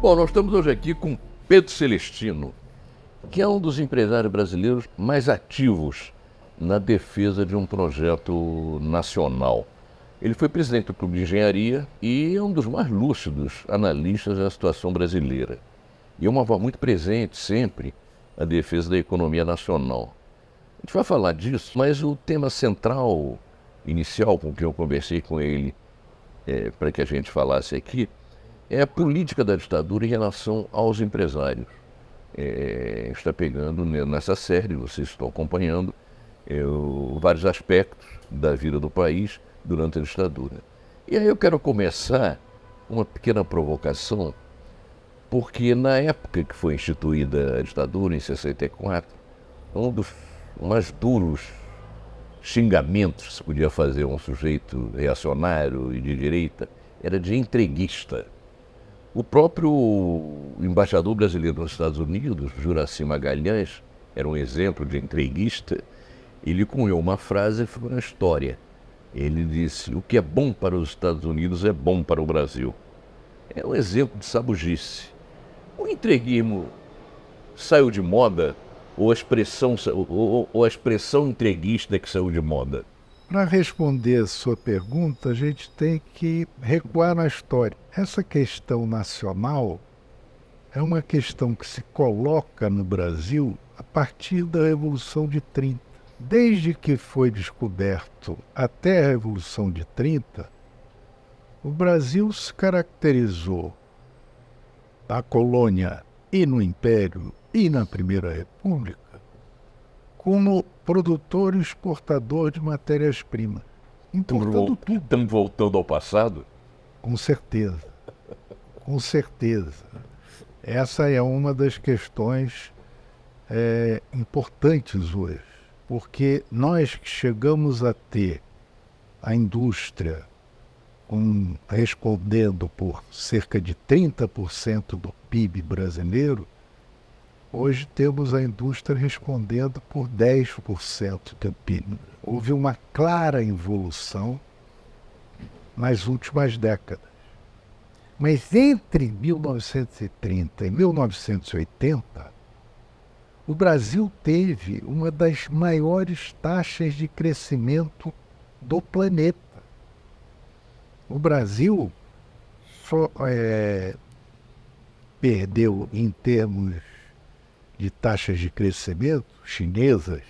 Bom, nós estamos hoje aqui com Pedro Celestino, que é um dos empresários brasileiros mais ativos na defesa de um projeto nacional. Ele foi presidente do Clube de Engenharia e é um dos mais lúcidos analistas da situação brasileira. E é uma voz muito presente sempre na defesa da economia nacional. A gente vai falar disso, mas o tema central, inicial, com que eu conversei com ele, para que a gente falasse aqui, é a política da ditadura em relação aos empresários. Está pegando nessa série, vocês estão acompanhando, vários aspectos da vida do país durante a ditadura. E aí eu quero começar uma pequena provocação, porque na época que foi instituída a ditadura, em 64, um dos mais duros xingamentos que se podia fazer a um sujeito reacionário e de direita era de entreguista. O próprio embaixador brasileiro nos Estados Unidos, Juracy Magalhães, era um exemplo de entreguista. Ele cunhou uma frase e ficou na história. Ele disse: o que é bom para os Estados Unidos é bom para o Brasil. É um exemplo de sabugice. O entreguismo saiu de moda ou a expressão entreguista que saiu de moda? Para responder a sua pergunta, a gente tem que recuar na história. Essa questão nacional é uma questão que se coloca no Brasil a partir da Revolução de 30. Desde que foi descoberto até a Revolução de 30, o Brasil se caracterizou na colônia e no Império e na Primeira República como produtor e exportador de matérias-primas, importando tudo. Estamos voltando ao passado? Com certeza, com certeza. Essa é uma das questões importantes hoje, porque nós que chegamos a ter a indústria respondendo por cerca de 30% do PIB brasileiro, hoje temos a indústria respondendo por 10% do PIB. Houve uma clara evolução nas últimas décadas. Mas entre 1930 e 1980, o Brasil teve uma das maiores taxas de crescimento do planeta. O Brasil só perdeu em termos de taxas de crescimento chinesas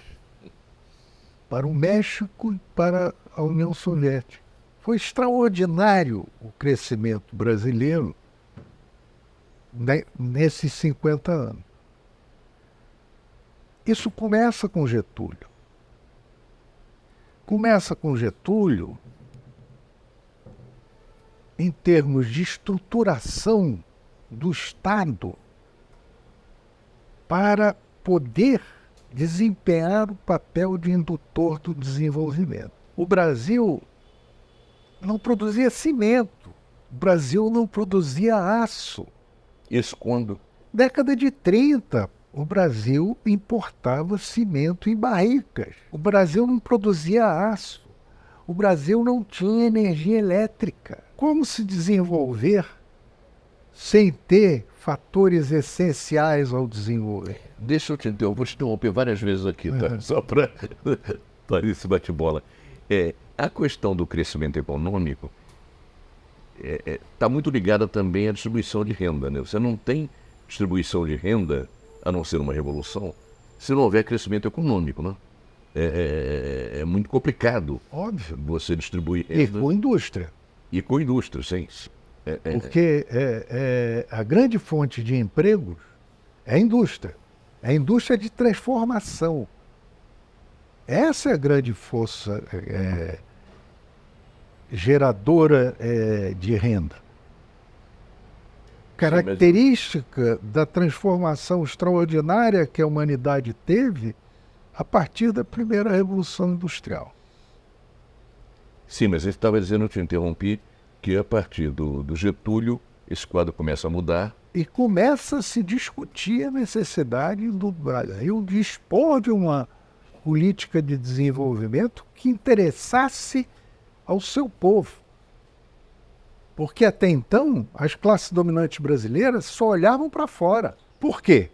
para o México e para a União Soviética. Foi extraordinário o crescimento brasileiro nesses 50 anos. Isso começa com Getúlio. Começa com Getúlio em termos de estruturação do Estado para poder desempenhar o papel de indutor do desenvolvimento. O Brasil não produzia cimento, o Brasil não produzia aço. Isso quando? Década de 30, o Brasil importava cimento em barricas. O Brasil não produzia aço. O Brasil não tinha energia elétrica. Como se desenvolver sem ter fatores essenciais ao desenvolver? Deixa eu te interromper, vou te interromper várias vezes aqui, tá? Só para esse bate-bola. A questão do crescimento econômico está muito ligada também à distribuição de renda, né? Você não tem distribuição de renda, a não ser uma revolução, se não houver crescimento econômico, né? É muito complicado. Óbvio. Você distribuir renda. E com indústria. E com indústria, sim. Porque a grande fonte de empregos é a indústria. É a indústria de transformação. Essa é a grande força geradora de renda. Característica da transformação extraordinária que a humanidade teve a partir da primeira Revolução Industrial. Sim, mas ele estava dizendo, eu te interrompi, que a partir do Getúlio esse quadro começa a mudar. E começa a se discutir a necessidade do Brasil dispor de uma política de desenvolvimento que interessasse ao seu povo. Porque até então, as classes dominantes brasileiras só olhavam para fora. Por quê?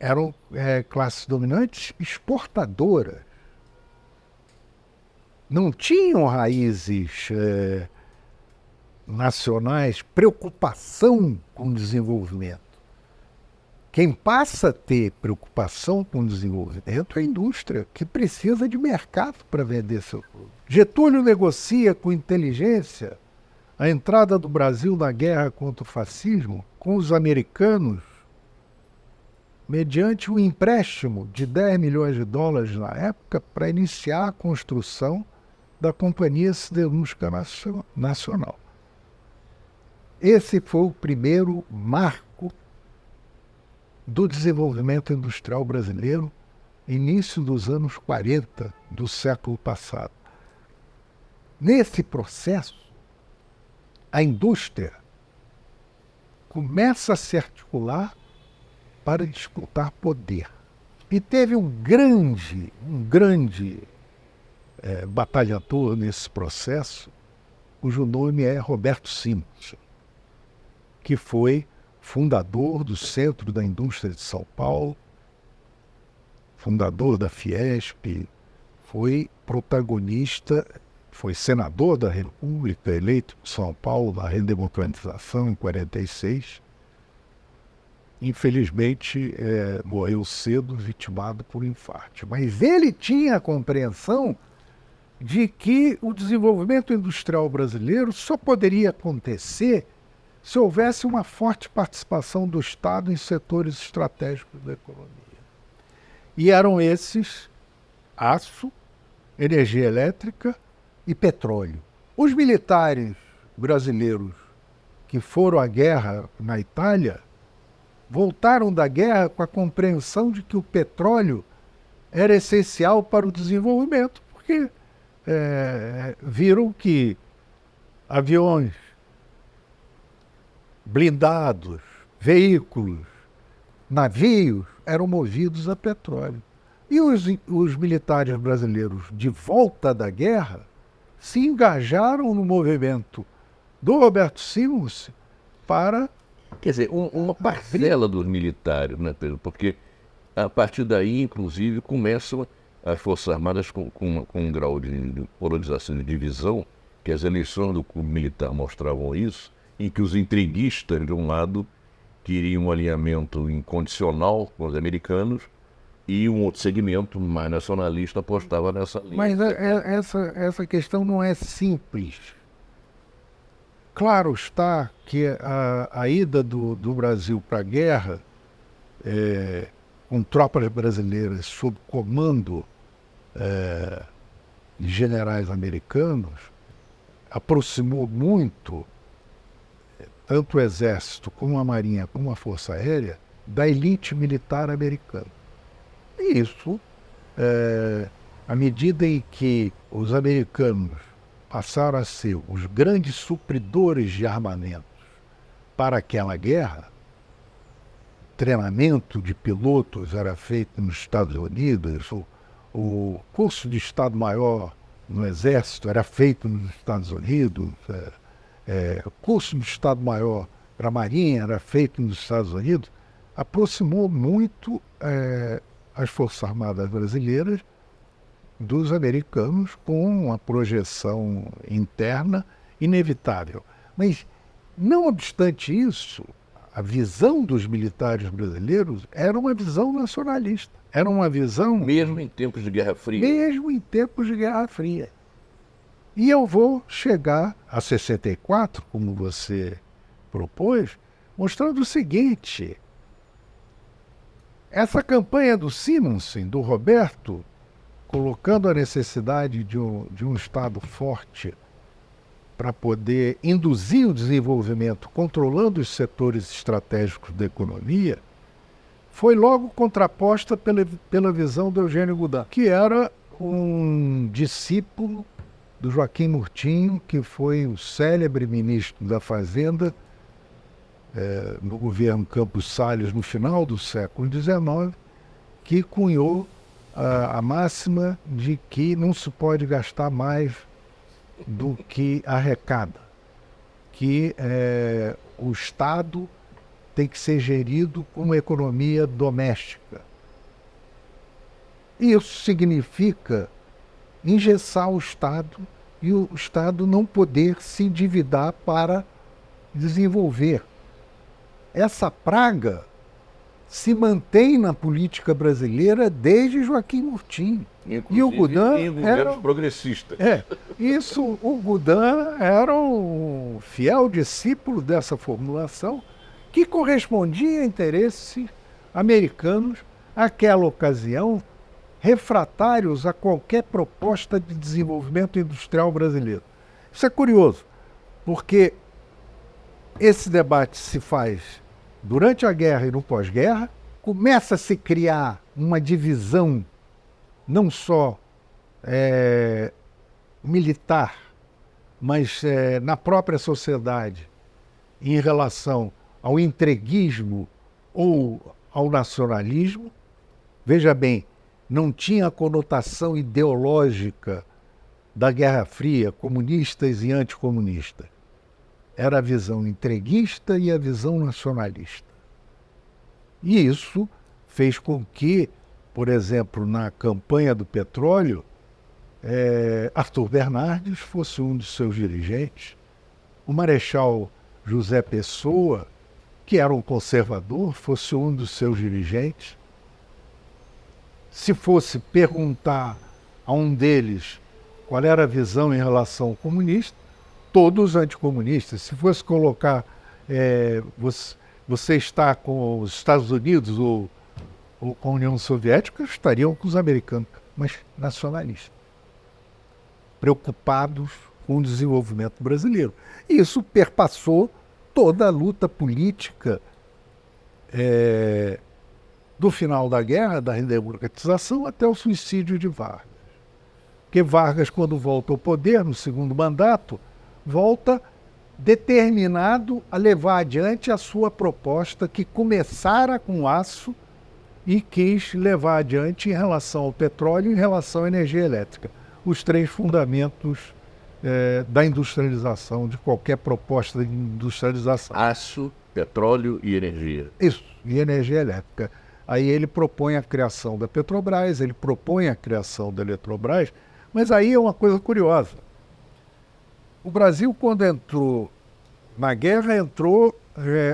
Eram classes dominantes exportadoras. Não tinham raízes nacionais, preocupação com o desenvolvimento. Quem passa a ter preocupação com o desenvolvimento é a indústria, que precisa de mercado para vender seu produto. Getúlio negocia com inteligência a entrada do Brasil na guerra contra o fascismo com os americanos mediante um empréstimo de 10 milhões de dólares na época para iniciar a construção da Companhia Siderúrgica Nacional. Esse foi o primeiro marco do desenvolvimento industrial brasileiro, início dos anos 40 do século passado. Nesse processo, a indústria começa a se articular para disputar poder. E teve um grande batalhador nesse processo, cujo nome é Roberto Simons, que foi fundador do Centro da Indústria de São Paulo, fundador da Fiesp, foi protagonista, foi senador da República, eleito por São Paulo na redemocratização em 46. Infelizmente, morreu cedo, vitimado por infarto. Mas ele tinha a compreensão de que o desenvolvimento industrial brasileiro só poderia acontecer se houvesse uma forte participação do Estado em setores estratégicos da economia. E eram esses aço, energia elétrica e petróleo. Os militares brasileiros que foram à guerra na Itália voltaram da guerra com a compreensão de que o petróleo era essencial para o desenvolvimento, porque viram que aviões, blindados, veículos, navios eram movidos a petróleo. E os militares brasileiros, de volta da guerra, se engajaram no movimento do Roberto Simons para... Quer dizer, uma parcela dos militares, né, Pedro? Porque a partir daí, inclusive, começam as Forças Armadas com um grau de polarização de divisão, que as eleições do clube militar mostravam isso, em que os intriguistas, de um lado, queriam um alinhamento incondicional com os americanos, e um outro segmento mais nacionalista apostava nessa linha. Mas essa questão não é simples. Claro está que a ida do Brasil para a guerra, com tropas brasileiras sob comando de generais americanos, aproximou muito tanto o Exército, como a Marinha, como a Força Aérea, da elite militar americana. E isso, à medida em que os americanos passaram a ser os grandes supridores de armamentos para aquela guerra, treinamento de pilotos era feito nos Estados Unidos, o curso de Estado-Maior no Exército era feito nos Estados Unidos, o curso de Estado-Maior para a Marinha era feito nos Estados Unidos, aproximou muito as Forças Armadas brasileiras dos americanos, com uma projeção interna inevitável. Mas, não obstante isso, a visão dos militares brasileiros era uma visão nacionalista. Era uma visão... Mesmo em tempos de Guerra Fria. Mesmo em tempos de Guerra Fria. E eu vou chegar a 64, como você propôs, mostrando o seguinte: essa campanha do Simonsen, do Roberto, colocando a necessidade de um Estado forte para poder induzir o desenvolvimento, controlando os setores estratégicos da economia, foi logo contraposta pela visão do Eugênio Goulart, que era um discípulo do Joaquim Murtinho, que foi o célebre ministro da Fazenda no governo Campos Salles no final do século XIX, que cunhou a máxima de que não se pode gastar mais do que arrecada. que o Estado tem que ser gerido como economia doméstica. Isso significa engessar o Estado e o Estado não poder se endividar para desenvolver. Essa praga se mantém na política brasileira desde Joaquim Murtinho. Inclusive, E o Goudin em governos progressistas. o Goudin era um fiel discípulo dessa formulação que correspondia a interesses americanos, àquela ocasião, refratários a qualquer proposta de desenvolvimento industrial brasileiro. Isso é curioso, porque esse debate se faz durante a guerra e no pós-guerra, começa a se criar uma divisão não só militar, mas na própria sociedade em relação ao entreguismo ou ao nacionalismo. Veja bem, não tinha a conotação ideológica da Guerra Fria, comunistas e anticomunistas. Era a visão entreguista e a visão nacionalista. E isso fez com que, por exemplo, na campanha do petróleo, Arthur Bernardes fosse um dos seus dirigentes, o Marechal José Pessoa, que era um conservador, fosse um dos seus dirigentes. Se fosse perguntar a um deles qual era a visão em relação ao comunista, todos anticomunistas. Se fosse colocar, você está com os Estados Unidos ou com a União Soviética, estariam com os americanos, mas nacionalistas, preocupados com o desenvolvimento brasileiro. E isso perpassou toda a luta política do final da guerra, da redemocratização, até o suicídio de Vargas. Porque Vargas, quando volta ao poder, no segundo mandato, volta determinado a levar adiante a sua proposta que começara com aço e quis levar adiante em relação ao petróleo e em relação à energia elétrica. Os três fundamentos da industrialização, de qualquer proposta de industrialização. Aço, petróleo e energia. Isso, e energia elétrica. Aí ele propõe a criação da Petrobras, ele propõe a criação da Eletrobras, mas aí é uma coisa curiosa. O Brasil, quando entrou na guerra, entrou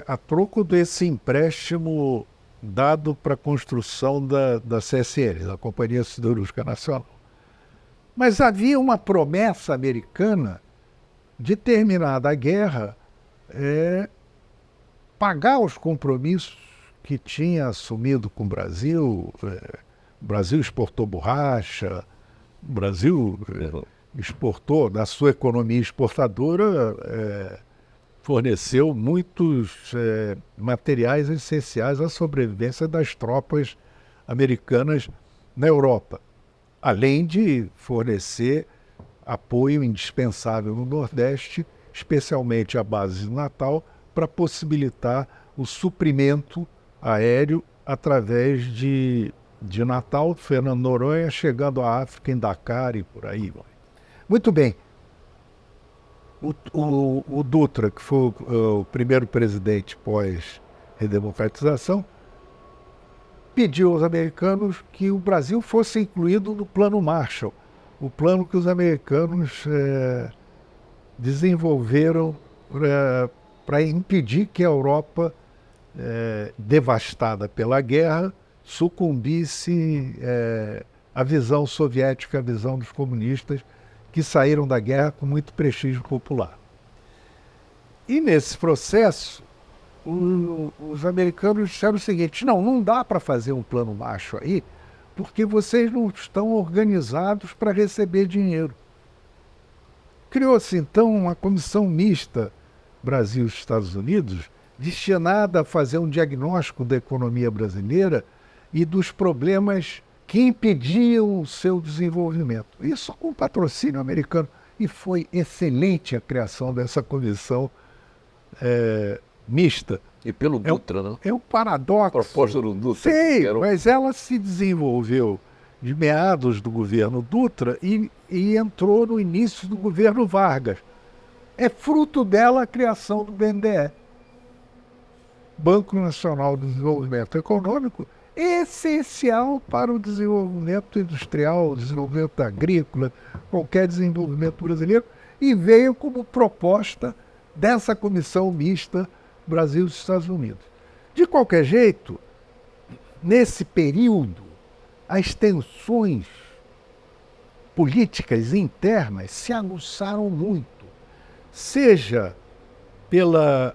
a troco desse empréstimo dado para a construção da CSN, da Companhia Siderúrgica Nacional. Mas havia uma promessa americana de, terminada a guerra, pagar os compromissos que tinha assumido com o Brasil. O Brasil exportou borracha, o Brasil exportou, da sua economia exportadora, forneceu muitos materiais essenciais à sobrevivência das tropas americanas na Europa, além de fornecer apoio indispensável no Nordeste, especialmente à base de Natal, para possibilitar o suprimento aéreo através de Natal, Fernando Noronha, chegando à África, em Dakar e por aí. Muito bem. O Dutra, que foi o primeiro presidente pós-redemocratização, pediu aos americanos que o Brasil fosse incluído no Plano Marshall, o plano que os americanos desenvolveram para impedir que a Europa, devastada pela guerra, sucumbisse à visão soviética, à visão dos comunistas, que saíram da guerra com muito prestígio popular. E nesse processo, os americanos disseram o seguinte: não dá para fazer um plano Marshall aí, porque vocês não estão organizados para receber dinheiro. Criou-se então uma comissão mista Brasil e Estados Unidos, destinada a fazer um diagnóstico da economia brasileira e dos problemas que impediam o seu desenvolvimento. Isso com patrocínio americano. E foi excelente a criação dessa comissão mista. E pelo Dutra, não? É um paradoxo. Proposta do Dutra. Sim, mas ela se desenvolveu de meados do governo Dutra e entrou no início do governo Vargas. É fruto dela a criação do BNDE, Banco Nacional de Desenvolvimento Econômico, essencial para o desenvolvimento industrial, o desenvolvimento agrícola, qualquer desenvolvimento brasileiro, e veio como proposta dessa comissão mista Brasil e Estados Unidos. De qualquer jeito, nesse período, as tensões políticas internas se aguçaram muito, seja pela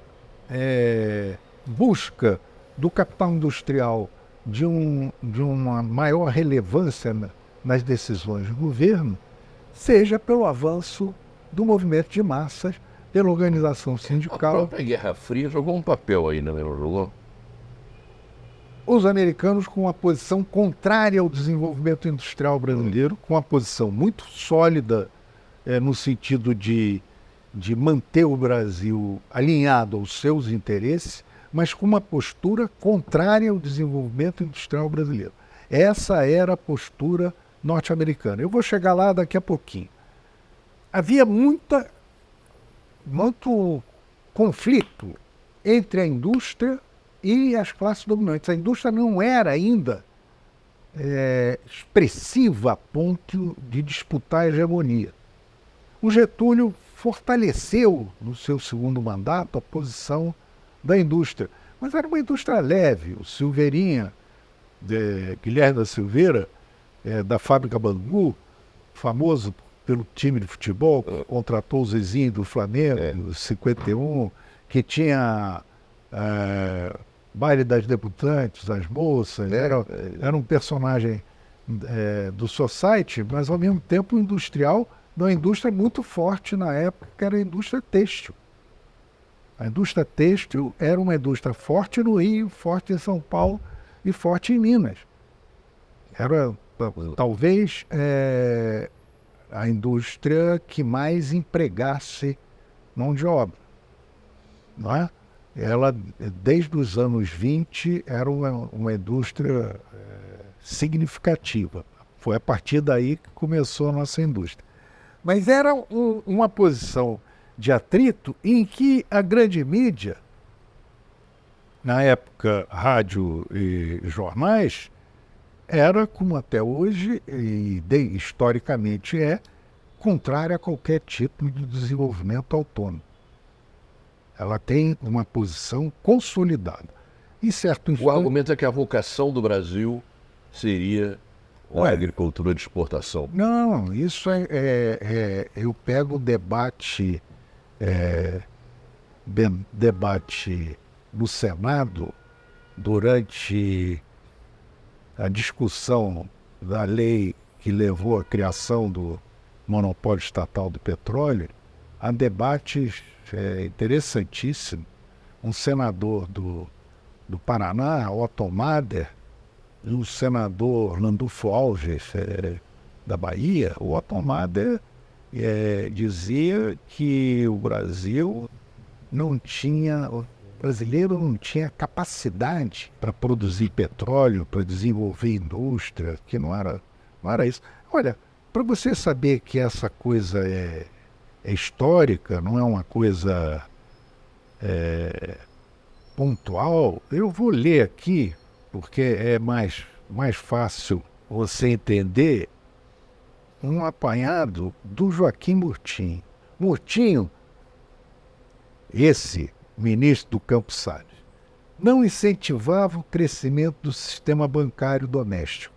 busca do capital industrial de uma maior relevância nas decisões do governo, seja pelo avanço do movimento de massas, pela organização A sindical. própria Guerra Fria jogou um papel aí, não jogou? Os americanos com uma posição contrária ao desenvolvimento industrial brasileiro, com uma posição muito sólida no sentido de manter o Brasil alinhado aos seus interesses, mas com uma postura contrária ao desenvolvimento industrial brasileiro. Essa era a postura norte-americana. Eu vou chegar lá daqui a pouquinho. Havia muito conflito entre a indústria e as classes dominantes. A indústria não era ainda expressiva a ponto de disputar a hegemonia. O Getúlio fortaleceu, no seu segundo mandato, a posição da indústria. Mas era uma indústria leve. O Silveirinha, Guilherme da Silveira, da fábrica Bangu, famoso pelo time de futebol, contratou o Zezinho do Flamengo, 51, que tinha baile das debutantes, as moças, era um personagem do society, mas ao mesmo tempo industrial, de uma indústria muito forte na época, que era a indústria têxtil. A indústria têxtil era uma indústria forte no Rio, forte em São Paulo e forte em Minas. Era talvez a indústria que mais empregasse mão de obra. Não é? Ela, desde os anos 20, era uma indústria significativa. Foi a partir daí que começou a nossa indústria. Mas era uma posição de atrito em que a grande mídia, na época rádio e jornais, era, como até hoje, e historicamente contrária a qualquer tipo de desenvolvimento autônomo. Ela tem uma posição consolidada. Em certo instante, O argumento é que a vocação do Brasil seria a agricultura de exportação. Não, isso eu pego o debate no Senado durante a discussão da lei que levou à criação do monopólio estatal do petróleo, há debates interessantíssimos. Um senador do Paraná, Otto Mader, e o senador Landulfo Alves, da Bahia, o Otto Mader dizia que o brasileiro não tinha capacidade para produzir petróleo, para desenvolver indústria, que não era isso. Olha, para você saber que essa coisa é histórica, não é uma coisa pontual, eu vou ler aqui, porque é mais fácil você entender, um apanhado do Joaquim Murtinho. Murtinho, esse ministro do Campos Salles, não incentivava o crescimento do sistema bancário doméstico.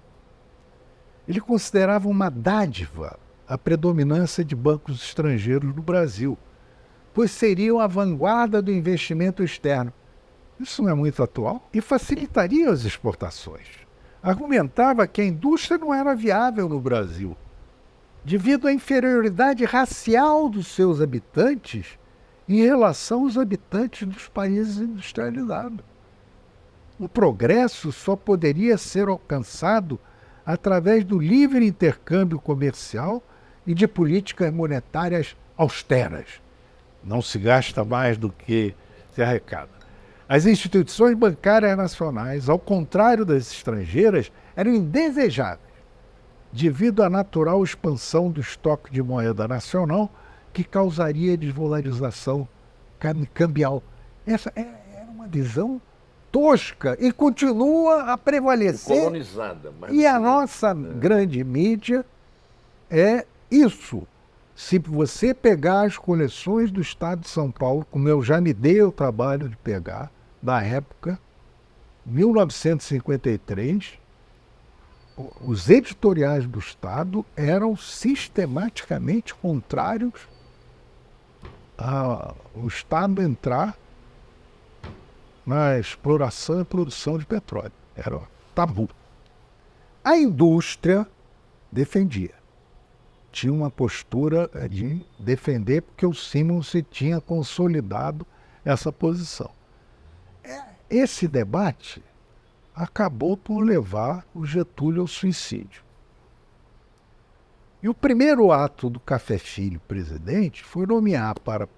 Ele considerava uma dádiva a predominância de bancos estrangeiros no Brasil, pois seriam a vanguarda do investimento externo. Isso não é muito atual e facilitaria as exportações. Argumentava que a indústria não era viável no Brasil, devido à inferioridade racial dos seus habitantes em relação aos habitantes dos países industrializados. O progresso só poderia ser alcançado através do livre intercâmbio comercial e de políticas monetárias austeras. Não se gasta mais do que se arrecada. As instituições bancárias nacionais, ao contrário das estrangeiras, eram indesejáveis, devido à natural expansão do estoque de moeda nacional que causaria desvalorização cambial. Essa era uma visão tosca e continua a prevalecer. Colonizada. Mas E a nossa grande mídia é isso. Se você pegar as coleções do Estado de São Paulo, como eu já me dei o trabalho de pegar, da época, 1953, os editoriais do Estado eram sistematicamente contrários ao Estado entrar na exploração e produção de petróleo. Era tabu. A indústria defendia. Tinha uma postura de defender, porque o Simmons tinha consolidado essa posição. Esse debate acabou por levar o Getúlio ao suicídio. E o primeiro ato do Café Filho presidente foi nomear para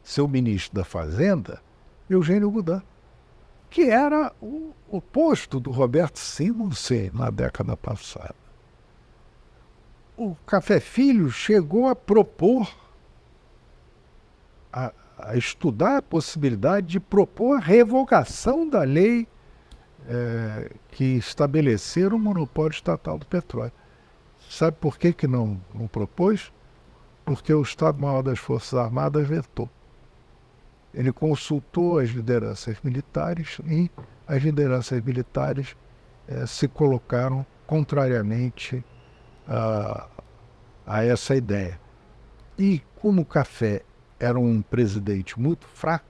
seu ministro da Fazenda Eugênio Goulart, que era o oposto do Roberto Simmons na década passada. O Café Filho chegou a propor, a estudar a possibilidade de propor a revogação da lei que estabeleceram o monopólio estatal do petróleo. Sabe por que não propôs? Porque o Estado-Maior das Forças Armadas vetou. Ele consultou as lideranças militares e as lideranças militares se colocaram contrariamente a essa ideia. E como o Café era um presidente muito fraco,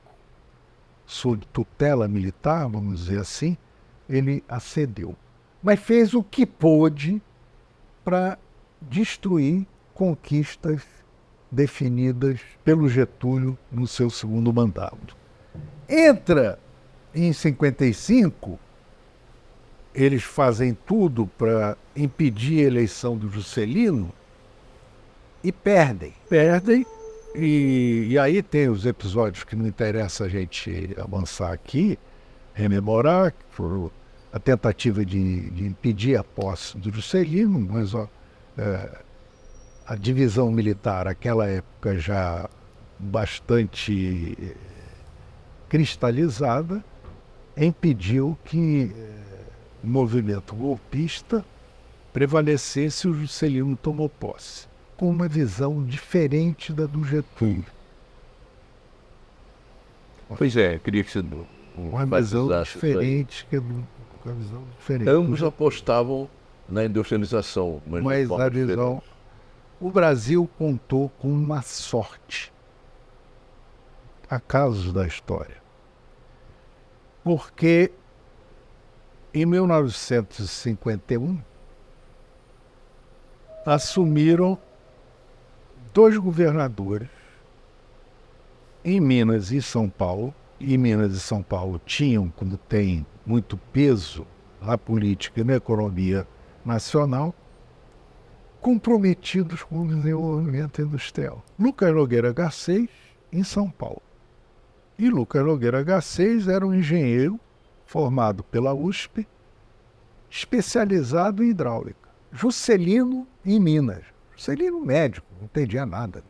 sob tutela militar, vamos dizer assim, ele acedeu. Mas fez o que pôde para destruir conquistas definidas pelo Getúlio no seu segundo mandato. Entra em 55, eles fazem tudo para impedir a eleição do Juscelino e perdem. E aí tem os episódios que não interessa a gente avançar aqui, rememorar, que foram a tentativa de impedir a posse do Juscelino, mas a divisão militar, naquela época já bastante cristalizada, impediu que o movimento golpista prevalecesse e o Juscelino tomou posse, com uma visão diferente da do Getúlio. Pois é, queria que você Uma visão diferente. Uma visão diferente. Ambos apostavam na industrialização. Mas a visão... O Brasil contou com uma sorte. Acasos da história. Porque em 1951 assumiram 2 governadores em Minas e São Paulo. E Minas e São Paulo tinham, como tem muito peso na política e na economia nacional, comprometidos com o desenvolvimento industrial. Lucas Nogueira Garcês, em São Paulo. E Lucas Nogueira Garcês era um engenheiro formado pela USP, especializado em hidráulica. Juscelino, em Minas. Juscelino médico, não entendia nada.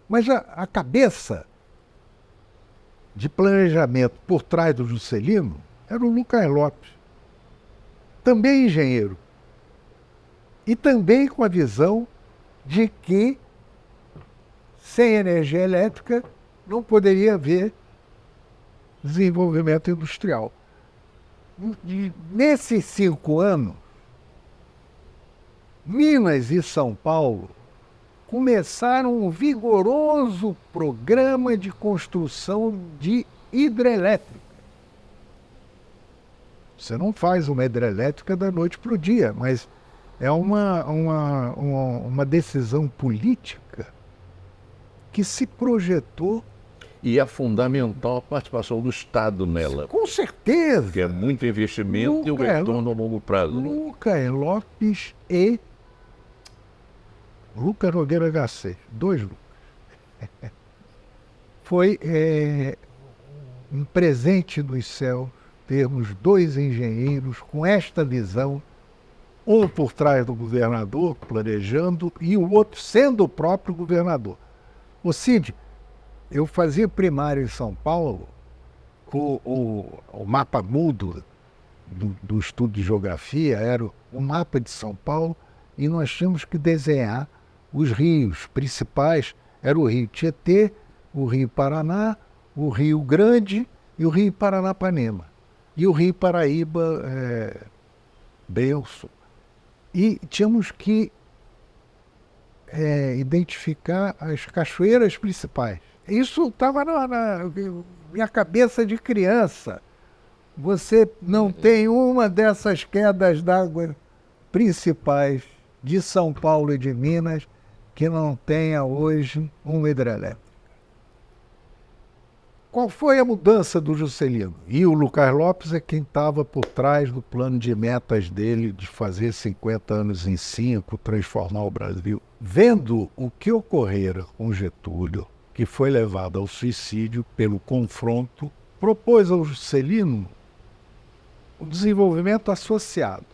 Mas a cabeça de planejamento por trás do Juscelino era o Lucas Lopes, também engenheiro. E também com a visão de que sem energia elétrica não poderia haver desenvolvimento industrial. E nesses 5 anos, Minas e São Paulo começaram um vigoroso programa de construção de hidrelétrica. Você não faz uma hidrelétrica da noite para o dia, mas é uma decisão política que se projetou. E é fundamental a participação do Estado nela. Com certeza. Que é muito investimento e o retorno a longo prazo. Lucas Lopes e Lucas Nogueira Garcês, 2 Lucas. Foi um presente dos céus termos 2 engenheiros com esta visão, um por trás do governador, planejando, e o outro sendo o próprio governador. O Cid, eu fazia primário em São Paulo, o mapa mudo do estudo de geografia era o mapa de São Paulo e nós tínhamos que desenhar os rios principais. Era o Rio Tietê, o Rio Paraná, o Rio Grande e o Rio Paranapanema. E o Rio Paraíba, bem ao sul. E tínhamos que identificar as cachoeiras principais. Isso estava na minha cabeça de criança. Você não tem uma dessas quedas d'água principais de São Paulo e de Minas que não tenha hoje uma hidrelétrica. Qual foi a mudança do Juscelino? E o Lucas Lopes é quem estava por trás do plano de metas dele de fazer 50 anos em 5, transformar o Brasil. Vendo o que ocorrera com Getúlio, que foi levado ao suicídio pelo confronto, propôs ao Juscelino o desenvolvimento associado.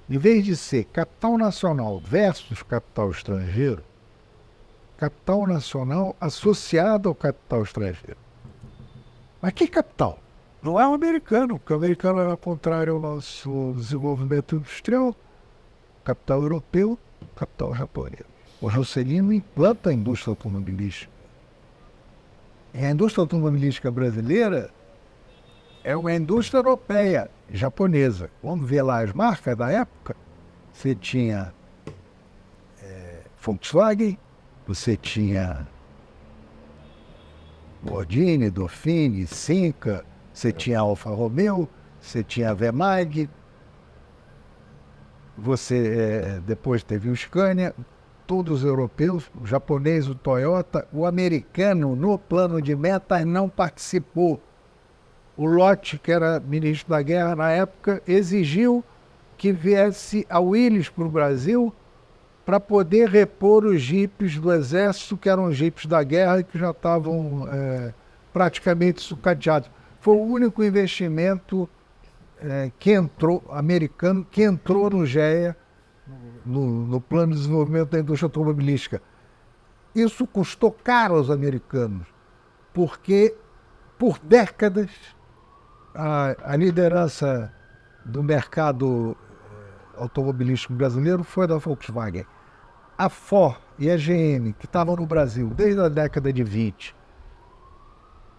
Em vez de ser capital nacional versus capital estrangeiro, capital nacional associado ao capital estrangeiro. Mas que capital? Não é o americano, porque o americano era contrário ao nosso desenvolvimento industrial. Capital europeu, capital japonês. O Juscelino implanta a indústria automobilística. E a indústria automobilística brasileira é uma indústria europeia, japonesa. Vamos ver lá as marcas da época. Você tinha Volkswagen, você tinha Gordini, Dauphine, Cinca, você tinha Alfa Romeo, você tinha Wehrmacht, você depois teve o Scania, todos os europeus, o japonês, o Toyota, o americano no plano de metas não participou. O Lott, que era ministro da Guerra na época, exigiu que viesse a Willys para o Brasil para poder repor os jipes do Exército, que eram jipes da guerra e que já estavam praticamente sucateados. Foi o único investimento americano que entrou no GEA, no Plano de Desenvolvimento da Indústria Automobilística. Isso custou caro aos americanos, porque por décadas a liderança do mercado automobilístico brasileiro foi da Volkswagen. A Ford e a GM, que estavam no Brasil desde a década de 20,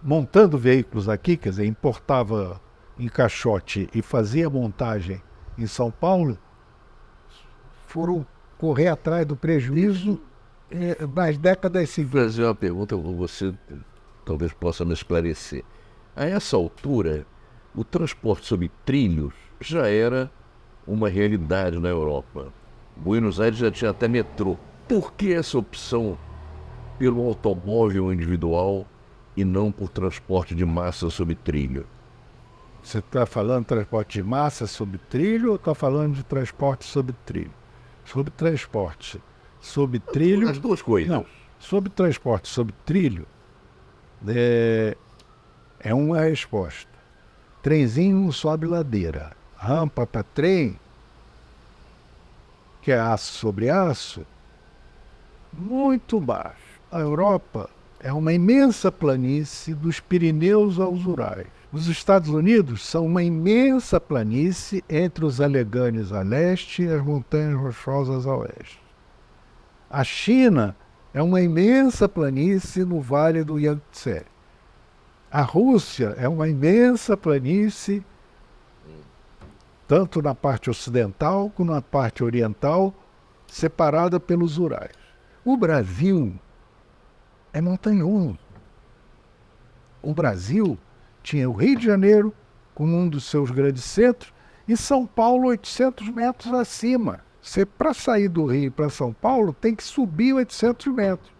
montando veículos aqui, quer dizer, importava em caixote e fazia montagem em São Paulo, foram correr atrás do prejuízo nas décadas seguintes. Vou fazer uma pergunta, você talvez possa me esclarecer. A essa altura, o transporte sobre trilhos já era uma realidade na Europa. Buenos Aires já tinha até metrô. Por que essa opção pelo automóvel individual e não por transporte de massa sobre trilho? Você está falando de transporte de massa sobre trilho ou está falando de transporte sobre trilho? Sobre transporte sobre trilho... As duas coisas. Não, sobre transporte sobre trilho é uma resposta. Trenzinho não sobe ladeira. Rampa para trem, que é aço sobre aço, muito baixo. A Europa é uma imensa planície dos Pirineus aos Urais. Os Estados Unidos são uma imensa planície entre os Aleganes a leste e as Montanhas Rochosas a oeste. A China é uma imensa planície no Vale do Yangtze. A Rússia é uma imensa planície tanto na parte ocidental como na parte oriental, separada pelos Urais. O Brasil é montanhoso. O Brasil tinha o Rio de Janeiro como um dos seus grandes centros e São Paulo 800 metros acima. Você, para sair do Rio para São Paulo, tem que subir 800 metros.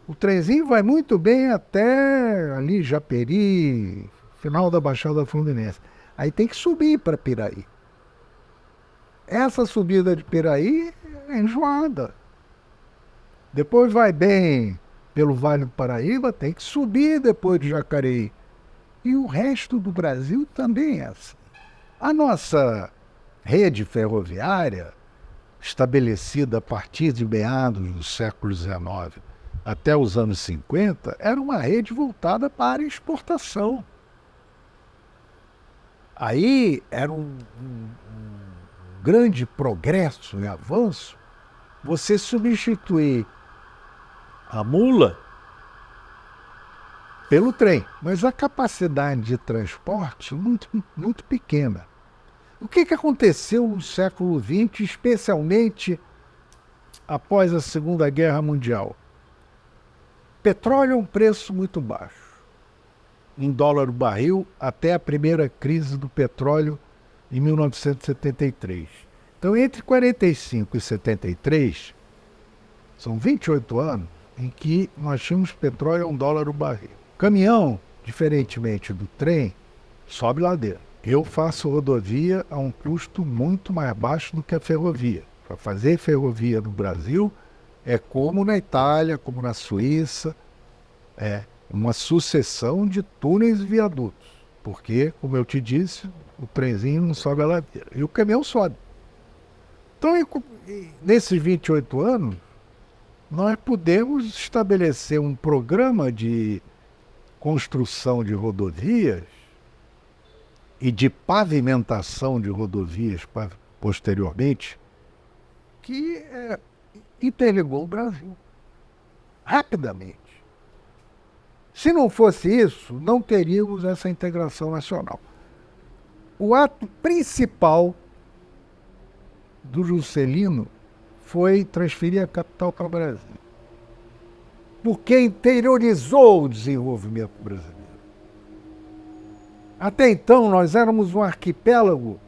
O trenzinho vai muito bem até ali Japeri, final da Baixada Fluminense. Aí tem que subir para Piraí. Essa subida de Piraí é enjoada. Depois vai bem pelo Vale do Paraíba, tem que subir depois de Jacareí. E o resto do Brasil também é assim. A nossa rede ferroviária, estabelecida a partir de meados do século XIX até os anos 50, era uma rede voltada para exportação. Aí era um grande progresso e avanço você substituir a mula pelo trem. Mas a capacidade de transporte muito pequena. O que aconteceu no século XX, especialmente após a Segunda Guerra Mundial? Petróleo é um preço muito baixo. $1 o barril até a primeira crise do petróleo em 1973. Então, entre 45 e 73, são 28 anos em que nós tínhamos petróleo a $1 o barril. Caminhão, diferentemente do trem, sobe ladeira. Eu faço rodovia a um custo muito mais baixo do que a ferrovia. Para fazer ferrovia no Brasil é como na Itália, como na Suíça, é uma sucessão de túneis e viadutos. Porque, como eu te disse, o trenzinho não sobe a ladeira. E o caminhão sobe. Então, nesses 28 anos, nós podemos estabelecer um programa de construção de rodovias e de pavimentação de rodovias posteriormente, que interligou o Brasil rapidamente. Se não fosse isso, não teríamos essa integração nacional. O ato principal do Juscelino foi transferir a capital para o Brasil, porque interiorizou o desenvolvimento brasileiro. Até então, nós éramos um arquipélago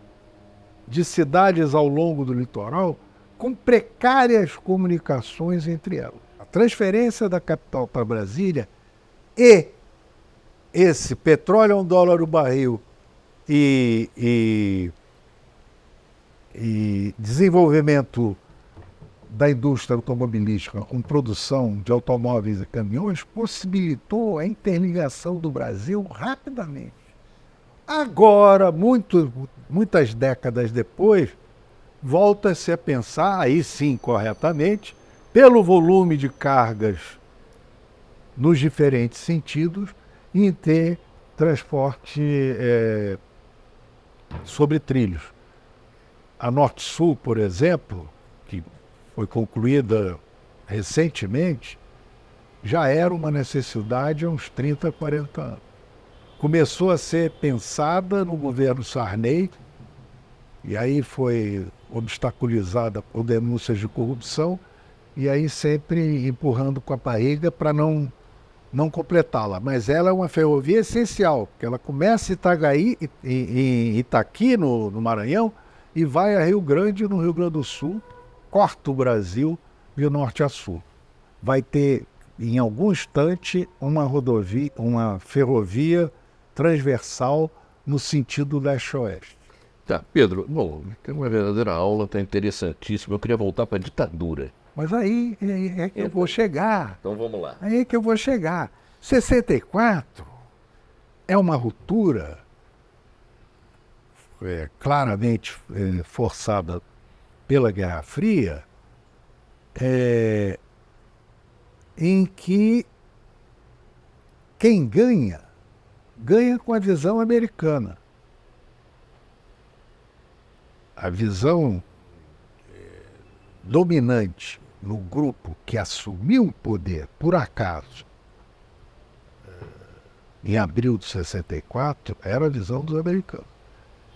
de cidades ao longo do litoral com precárias comunicações entre elas. A transferência da capital para Brasília e esse petróleo a $1 o barril e desenvolvimento da indústria automobilística com produção de automóveis e caminhões possibilitou a interligação do Brasil rapidamente. Agora, muitas décadas depois, volta-se a pensar, aí sim corretamente, pelo volume de cargas nos diferentes sentidos, em ter transporte sobre trilhos. A Norte-Sul, por exemplo, que foi concluída recentemente, já era uma necessidade há uns 30, 40 anos. Começou a ser pensada no governo Sarney, e aí foi obstaculizada por denúncias de corrupção, e aí sempre empurrando com a barriga para não completá-la. Mas ela é uma ferrovia essencial, porque ela começa em Itaguaí, em Itaqui, no Maranhão, e vai a Rio Grande, no Rio Grande do Sul, corta o Brasil de norte a sul. Vai ter, em algum instante, uma ferrovia transversal no sentido leste-oeste. Tá, Pedro, bom, tem uma verdadeira aula, tá interessantíssima. Eu queria voltar para a ditadura. Mas aí é que eu vou chegar. Então vamos lá. Aí é que eu vou chegar. 64 é uma ruptura claramente forçada pela Guerra Fria, em que quem ganha com a visão americana. A visão dominante no grupo que assumiu o poder, por acaso, em abril de 64, era a visão dos americanos.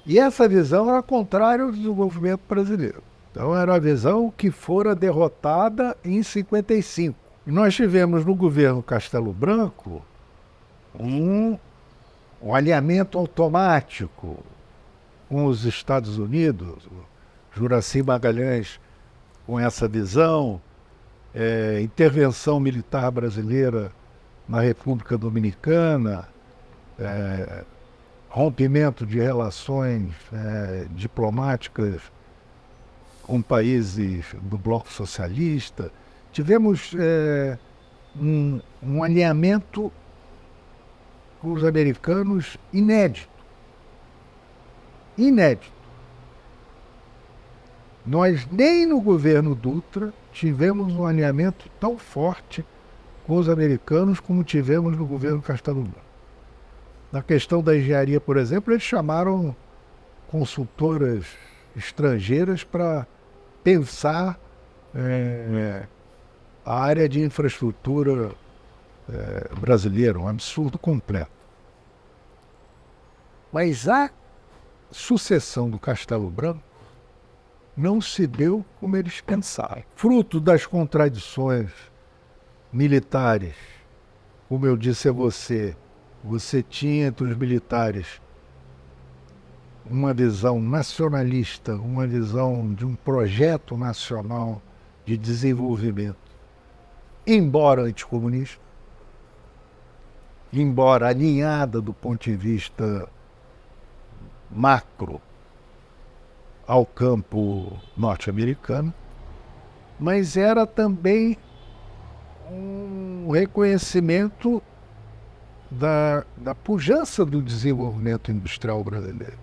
E essa visão era contrária ao desenvolvimento brasileiro. Então era a visão que fora derrotada em 55. E nós tivemos no governo Castelo Branco um alinhamento automático com os Estados Unidos, Juracy Magalhães com essa visão, intervenção militar brasileira na República Dominicana, rompimento de relações diplomáticas com países do bloco socialista. Tivemos um alinhamento com os americanos inédito. Nós nem no governo Dutra tivemos um alinhamento tão forte com os americanos como tivemos no governo Castelo Branco. Na questão da engenharia, por exemplo, eles chamaram consultoras estrangeiras para pensar a área de infraestrutura brasileira, um absurdo completo. Mas a sucessão do Castelo Branco não se deu como eles pensaram. Fruto das contradições militares, como eu disse a você tinha entre os militares uma visão nacionalista, uma visão de um projeto nacional de desenvolvimento, embora anticomunista, embora alinhada do ponto de vista macro ao campo norte-americano, mas era também um reconhecimento da pujança do desenvolvimento industrial brasileiro.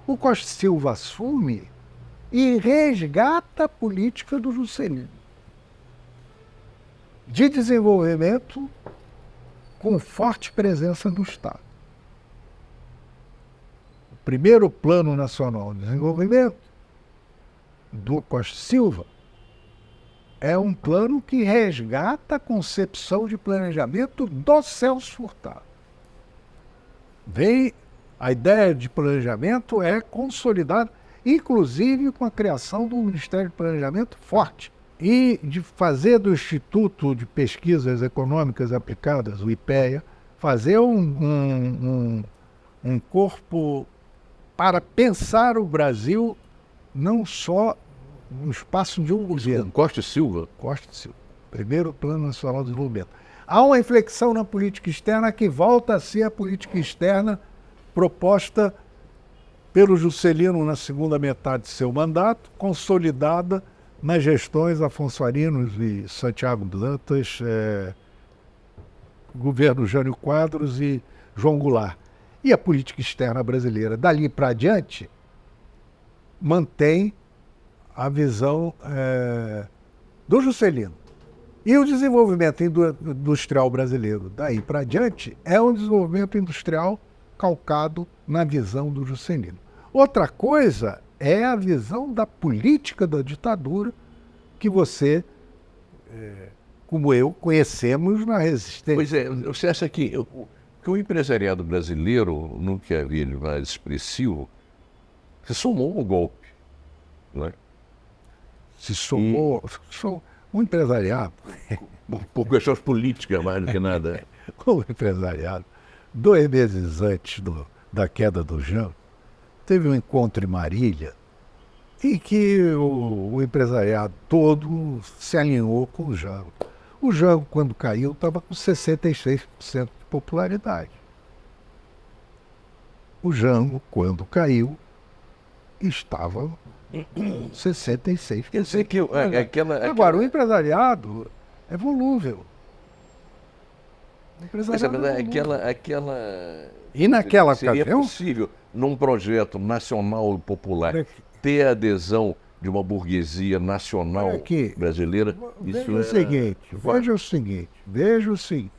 O Costa e Silva assume e resgata a política do Juscelino de desenvolvimento com forte presença do Estado. O primeiro Plano Nacional de Desenvolvimento do Costa e Silva é um plano que resgata a concepção de planejamento do Celso Furtado. A ideia de planejamento é consolidada, inclusive com a criação do Ministério de Planejamento forte, e de fazer do Instituto de Pesquisas Econômicas Aplicadas, o IPEA, fazer um corpo para pensar o Brasil não só no espaço de um governo. Costa e Silva. Costa e Silva. Primeiro Plano Nacional de Desenvolvimento. Há uma inflexão na política externa que volta a ser a política externa proposta pelo Juscelino na segunda metade de seu mandato, consolidada nas gestões Afonso Arinos e Santiago Dantas, governo Jânio Quadros e João Goulart. E a política externa brasileira, dali para adiante, mantém a visão do Juscelino. E o desenvolvimento industrial brasileiro, daí para adiante, é um desenvolvimento industrial calcado na visão do Juscelino. Outra coisa é a visão da política da ditadura que você, como eu, conhecemos na resistência. Pois é, você acha que o empresariado brasileiro, no que havia de mais expressivo, se somou ao golpe, não é? Se somou um empresariado. Por questões políticas, mais do que nada. O empresariado, 2 meses antes da queda do Jango, teve um encontro em Marília em que o empresariado todo se alinhou com o Jango. O Jango, quando caiu, estava com 66% de popularidade. O Jango, quando caiu, estava com 66%. Quer dizer que Agora, o empresariado é volúvel. Mas a verdade é aquela E naquela seria ocasião, possível, num projeto nacional e popular, ter a adesão de uma burguesia nacional brasileira? veja o seguinte.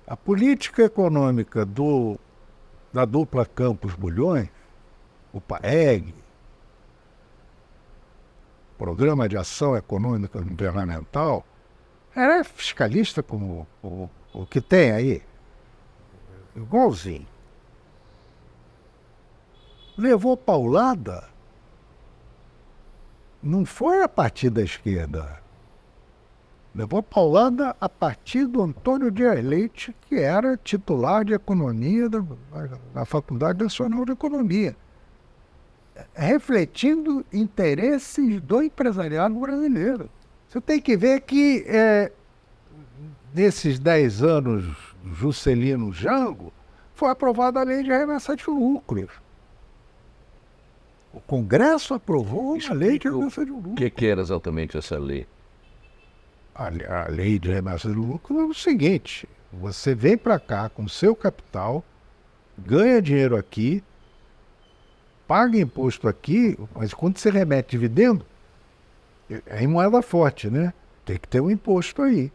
A política econômica da dupla Campos Bulhões, o PAEG, Programa de Ação Econômica Governamental, era fiscalista como o que tem aí, igualzinho. Levou paulada, não foi a partir da esquerda. Levou paulada a partir do Antônio Dias Leite, que era titular de economia da Faculdade Nacional de Economia, refletindo interesses do empresariado brasileiro. Você tem que ver que nesses 10 anos Juscelino Jango, foi aprovada a lei de remessa de lucros. O Congresso aprovou a lei de remessa de lucros. O que era exatamente essa lei? A lei de remessa de lucros é o seguinte: você vem para cá com seu capital, ganha dinheiro aqui, paga imposto aqui, mas quando você remete dividendo, é em moeda forte, né? Tem que ter um imposto aí.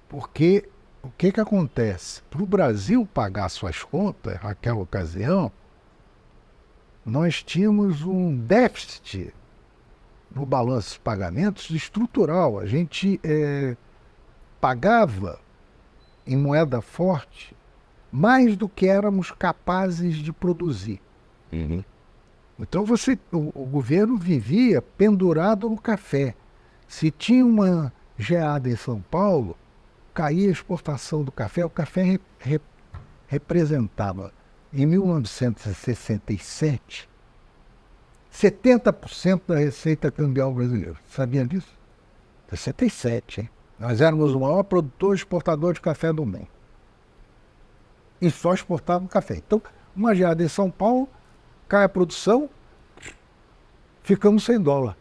Porque o que acontece? Para o Brasil pagar suas contas, naquela ocasião, nós tínhamos um déficit no balanço de pagamentos estrutural. A gente pagava em moeda forte mais do que éramos capazes de produzir. Uhum. Então o governo vivia pendurado no café. Se tinha uma geada em São Paulo, caía a exportação do café. O café representava, em 1967, 70% da receita cambial brasileira. Sabia disso? 67, hein? Nós éramos o maior produtor e exportador de café do mundo. E só exportava café. Então, uma geada em São Paulo, cai a produção, ficamos sem dólar.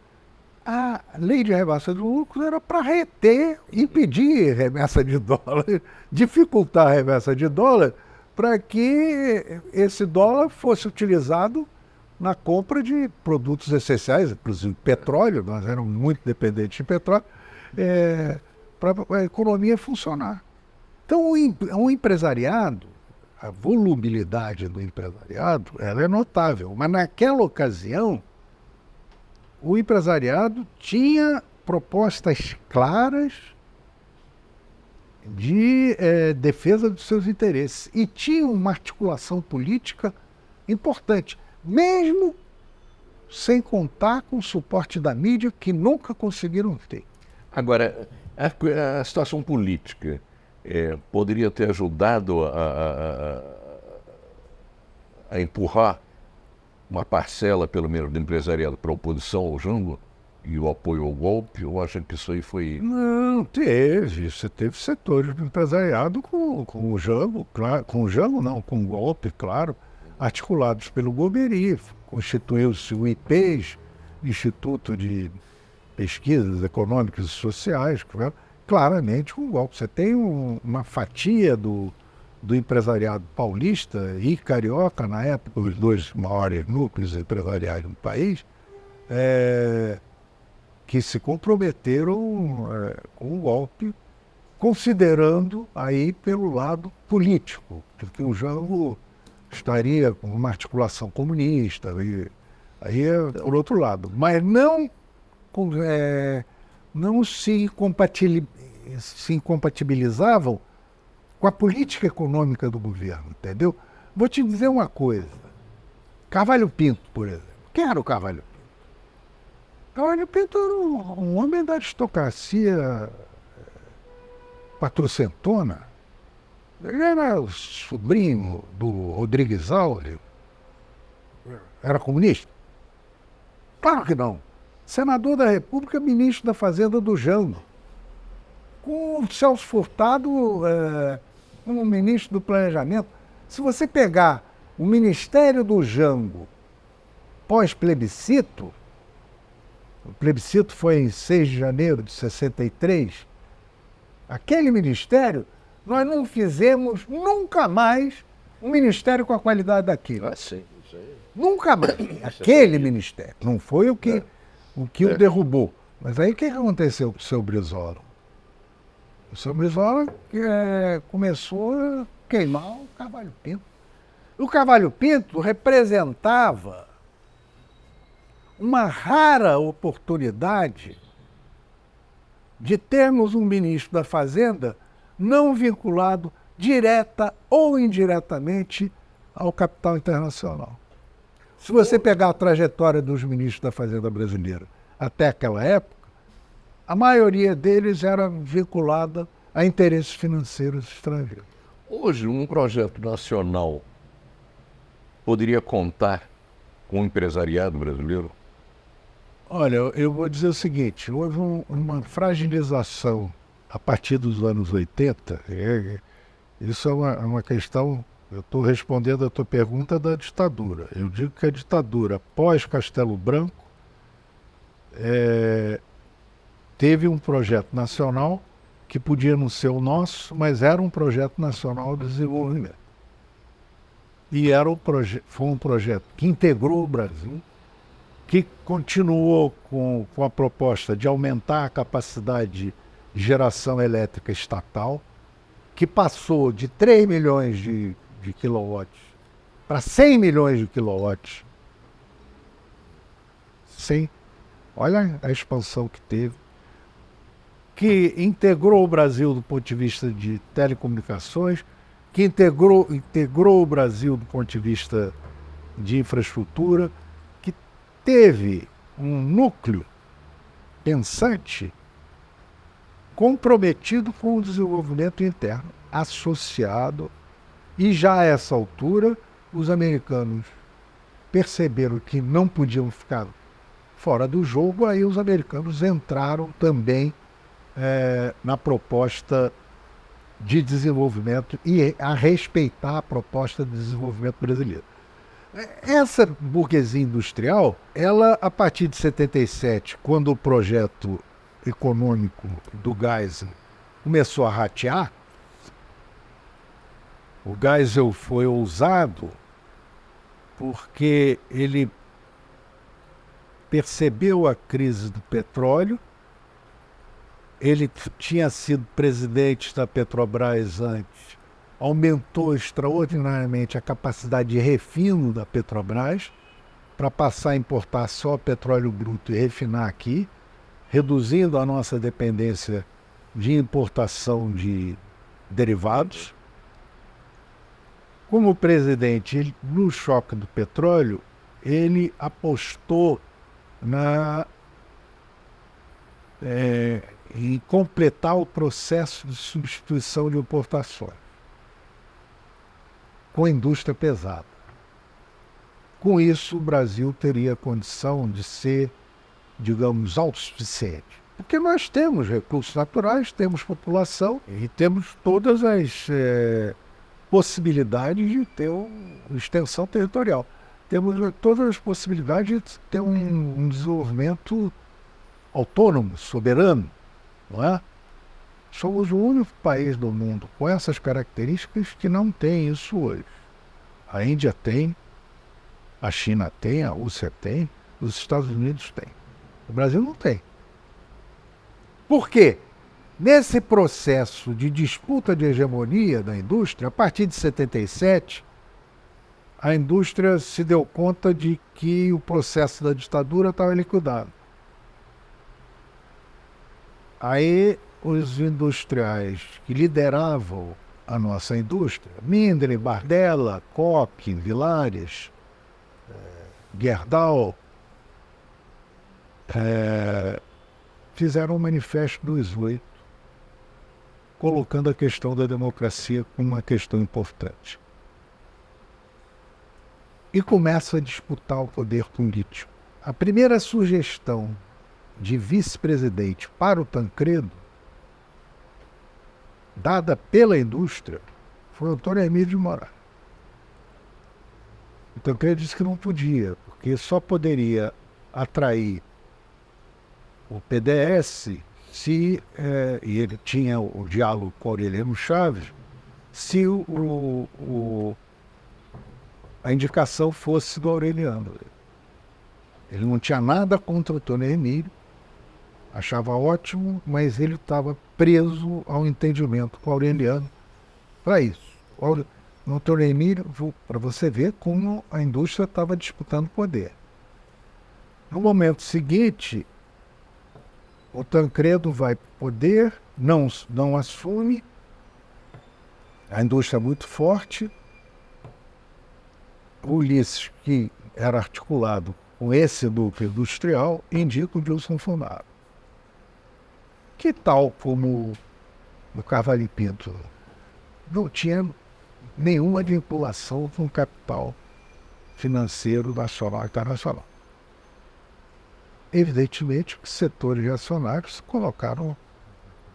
A lei de remessa de lucros era para reter, impedir remessa de dólar, dificultar a remessa de dólar, para que esse dólar fosse utilizado na compra de produtos essenciais, inclusive petróleo. Nós éramos muito dependentes de petróleo, para a economia funcionar. Então, o empresariado, a volubilidade do empresariado, ela é notável, mas naquela ocasião, o empresariado tinha propostas claras de defesa dos seus interesses e tinha uma articulação política importante, mesmo sem contar com o suporte da mídia, que nunca conseguiram ter. Agora, a situação política poderia ter ajudado a empurrar uma parcela, pelo menos, do empresariado para a oposição ao Jango e o apoio ao golpe? Ou acha que isso aí foi... Não, teve. Você teve setores do empresariado com o Jango, claro, com o Jango não, com o golpe, claro, articulados pelo Golbery. Constituiu-se o IPES, Instituto de Pesquisas Econômicas e Sociais, claramente com o golpe. Você tem uma fatia do empresariado paulista e carioca, na época, os dois maiores núcleos empresariais do país, que se comprometeram com o golpe, considerando aí pelo lado político, que o Jango estaria com uma articulação comunista, aí é por outro lado, mas não se incompatibilizavam com a política econômica do governo, entendeu? Vou te dizer uma coisa. Carvalho Pinto, por exemplo. Quem era o Carvalho Pinto? Carvalho Pinto era um homem da aristocracia quatrocentona. Ele era sobrinho do Rodrigues Áureo. Era comunista? Claro que não. Senador da República, ministro da Fazenda do Jango. Com o Celso Furtado como ministro do Planejamento. Se você pegar o Ministério do Jango pós-plebiscito, o plebiscito foi em 6 de janeiro de 63, aquele ministério, nós não fizemos nunca mais um ministério com a qualidade daquele. Ah, sim, isso aí. Nunca mais. Aquele ministério. Não foi o que o derrubou. Mas aí o que aconteceu com o seu Brizola? O seu Brizola começou a queimar o Carvalho Pinto. O Carvalho Pinto representava uma rara oportunidade de termos um ministro da Fazenda não vinculado direta ou indiretamente ao capital internacional. Se você pegar a trajetória dos ministros da Fazenda brasileira até aquela época, a maioria deles era vinculada a interesses financeiros estrangeiros. Hoje, um projeto nacional poderia contar com o empresariado brasileiro? Olha, eu vou dizer o seguinte, houve uma fragilização a partir dos anos 80, isso é uma questão, eu estou respondendo a tua pergunta da ditadura. Eu digo que a ditadura pós-Castelo Branco teve um projeto nacional que podia não ser o nosso, mas era um projeto nacional de desenvolvimento. E foi um projeto que integrou o Brasil, que continuou com a proposta de aumentar a capacidade de geração elétrica estatal, que passou de 3 milhões de quilowatts para 100 milhões de quilowatts. Sim, olha a expansão que teve, que integrou o Brasil do ponto de vista de telecomunicações, que integrou o Brasil do ponto de vista de infraestrutura, que teve um núcleo pensante comprometido com o desenvolvimento interno, associado, e já a essa altura os americanos perceberam que não podiam ficar fora do jogo, aí os americanos entraram também na proposta de desenvolvimento e a respeitar a proposta de desenvolvimento brasileira. Essa burguesia industrial, ela, a partir de 77, quando o projeto econômico do Geisel começou a ratear, o Geisel foi ousado porque ele percebeu a crise do petróleo. Ele tinha sido presidente da Petrobras antes, aumentou extraordinariamente a capacidade de refino da Petrobras para passar a importar só petróleo bruto e refinar aqui, reduzindo a nossa dependência de importação de derivados. Como presidente, no choque do petróleo, ele apostou em completar o processo de substituição de importações com a indústria pesada. Com isso, o Brasil teria condição de ser, digamos, autossuficiente. Porque nós temos recursos naturais, temos população e temos todas as possibilidades de ter uma extensão territorial. Temos todas as possibilidades de ter um desenvolvimento autônomo, soberano, não é? Somos o único país do mundo com essas características que não tem isso hoje. A Índia tem, a China tem, a Rússia tem, os Estados Unidos têm. O Brasil não tem. Por quê? Nesse processo de disputa de hegemonia da indústria, a partir de 77, a indústria se deu conta de que o processo da ditadura estava liquidado. Aí os industriais que lideravam a nossa indústria, Mindre, Bardella, Koch, Villares, Gerdau, fizeram um manifesto do 18, colocando a questão da democracia como uma questão importante. E começa a disputar o poder político. A primeira sugestão de vice-presidente para o Tancredo, dada pela indústria, foi o Antônio Emílio de Moraes. O Tancredo disse que não podia, porque só poderia atrair o PDS se, e ele tinha o diálogo com Aureliano Chaves, se a indicação fosse do Aureliano. Ele não tinha nada contra o Antônio Emílio, achava ótimo, mas ele estava preso ao entendimento com o Aureliano para isso. O Antônio Emílio, para você ver como a indústria estava disputando poder. No momento seguinte, o Tancredo vai para o poder, não assume, a indústria é muito forte. O Ulisses, que era articulado com esse núcleo industrial, indica o Wilson Funaro, que, tal como o Cavalli Pinto, não tinha nenhuma vinculação com o capital financeiro nacional e internacional. Evidentemente que setores de acionários se colocaram,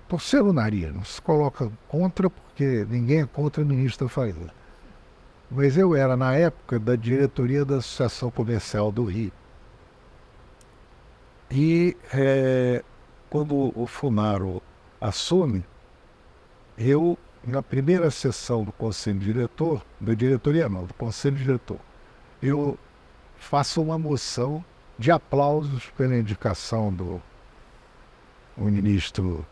torceram o nariz, não se coloca contra, porque ninguém é contra o ministro da Fazenda. Mas eu era, na época, da diretoria da Associação Comercial do Rio. E quando o Funaro assume, eu, na primeira sessão do Conselho Diretor, da diretoria não, do Conselho Diretor, eu faço uma moção de aplausos pela indicação do ministro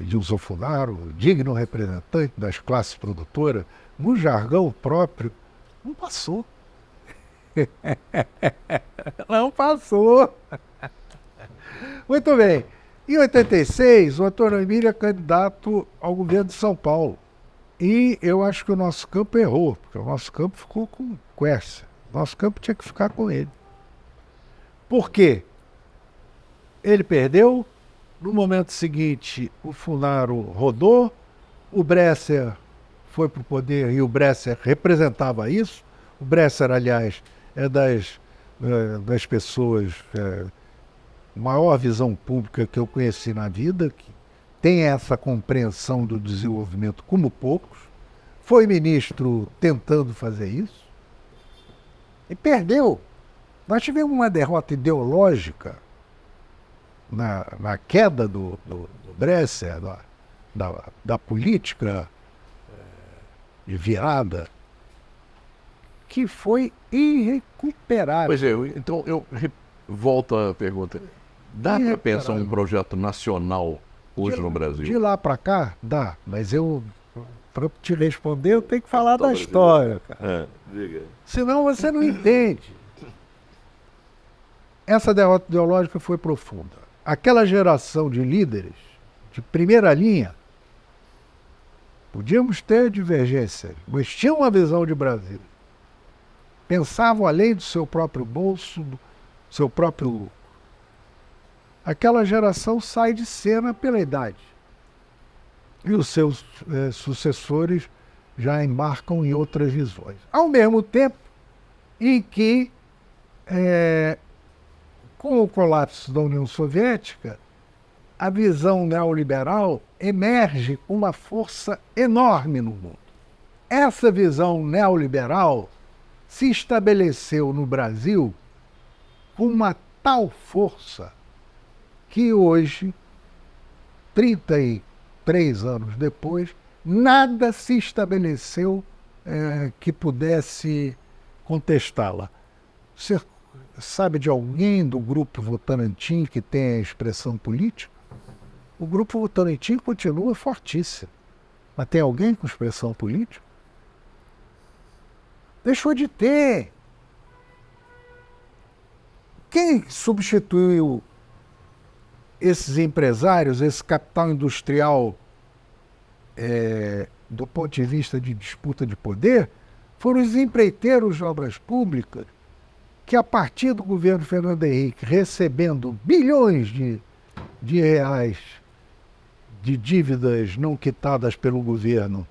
Gilson Funaro, digno representante das classes produtoras, no jargão próprio, não passou. Não passou. Muito bem. Em 86, o Antônio Emílio é candidato ao governo de São Paulo. E eu acho que o nosso campo errou, porque o nosso campo ficou com o Quércia. O nosso campo tinha que ficar com ele. Por quê? Ele perdeu. No momento seguinte, o Funaro rodou, o Bresser foi para o poder e o Bresser representava isso. O Bresser, aliás, é das pessoas, maior visão pública que eu conheci na vida, que tem essa compreensão do desenvolvimento como poucos. Foi ministro tentando fazer isso e perdeu. Nós tivemos uma derrota ideológica na queda do Bresser, da política de virada, que foi irrecuperável. Pois é, então eu volto à pergunta. Dá para pensar um projeto nacional hoje no Brasil? De lá para cá, dá, mas para te responder, eu tenho que falar da história, cara. Diga. Senão você não entende. Essa derrota ideológica foi profunda. Aquela geração de líderes de primeira linha, podíamos ter divergências, mas tinham uma visão de Brasil. Pensavam além do seu próprio bolso, do seu próprio lucro. Aquela geração sai de cena pela idade. E os seus sucessores já embarcam em outras visões. Ao mesmo tempo em que, com o colapso da União Soviética, a visão neoliberal emerge com uma força enorme no mundo. Essa visão neoliberal se estabeleceu no Brasil com uma tal força que hoje, 33 anos depois, nada se estabeleceu que pudesse contestá-la. Você sabe de alguém do Grupo Votorantim que tem a expressão política? O Grupo Votorantim continua fortíssimo. Mas tem alguém com expressão política? Deixou de ter. Quem substituiu esses empresários, esse capital industrial, do ponto de vista de disputa de poder, foram os empreiteiros de obras públicas que, a partir do governo Fernando Henrique, recebendo bilhões de reais de dívidas não quitadas pelo governo,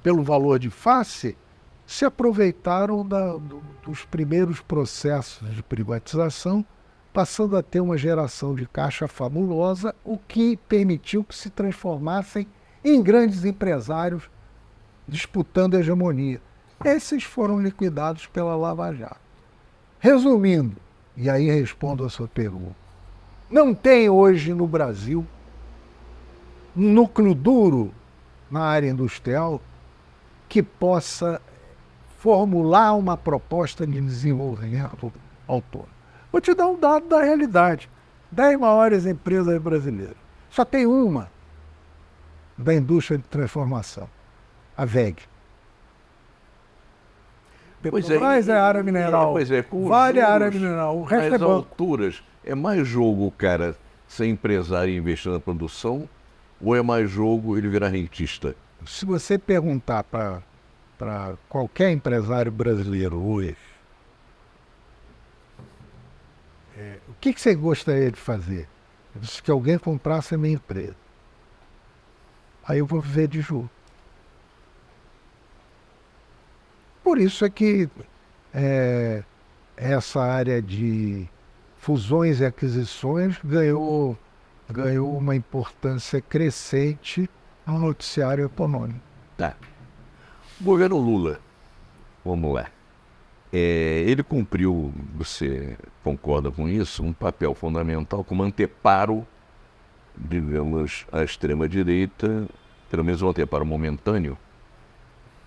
pelo valor de face, se aproveitaram dos primeiros processos de privatização, passando a ter uma geração de caixa fabulosa, o que permitiu que se transformassem em grandes empresários disputando a hegemonia. Esses foram liquidados pela Lava Jato. Resumindo, e aí respondo a sua pergunta, não tem hoje no Brasil um núcleo duro na área industrial que possa formular uma proposta de desenvolvimento autônomo. Vou te dar um dado da realidade. 10 maiores empresas brasileiras. Só tem uma da indústria de transformação, a WEG. Petrobras é a área mineral, Vale é a área mineral, o resto é banco. Alturas, é mais jogo o cara ser empresário e investir na produção, ou é mais jogo ele virar rentista? Se você perguntar para qualquer empresário brasileiro hoje, o que você gostaria de fazer? Se que alguém comprasse a minha empresa. Aí eu vou viver de juros. Por isso é que essa área de fusões e aquisições ganhou uma importância crescente no noticiário econômico. Tá. O governo Lula, vamos lá. Ele cumpriu, você concorda com isso, um papel fundamental como anteparo, digamos, à extrema-direita, pelo menos um anteparo momentâneo,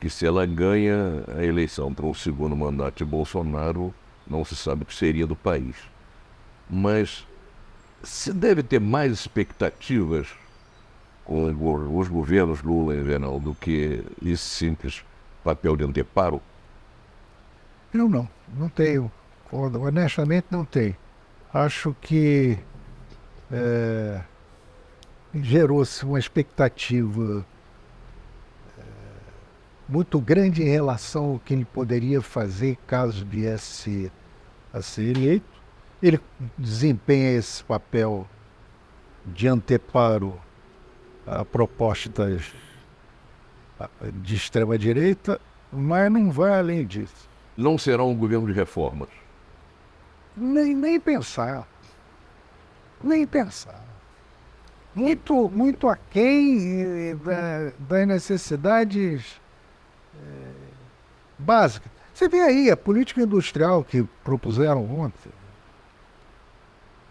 que se ela ganha a eleição para um segundo mandato de Bolsonaro, não se sabe o que seria do país. Mas Se deve ter mais expectativas com os governos Lula e Renan do que esse simples papel de anteparo? Eu não tenho. Honestamente, não tenho. Acho que gerou-se uma expectativa muito grande em relação ao que ele poderia fazer caso viesse a ser eleito. Ele desempenha esse papel de anteparo a propostas de extrema-direita, mas não vai além disso. Não será um governo de reformas? Nem pensar. Nem pensar. Muito aquém das necessidades básicas. Você vê aí a política industrial que propuseram ontem.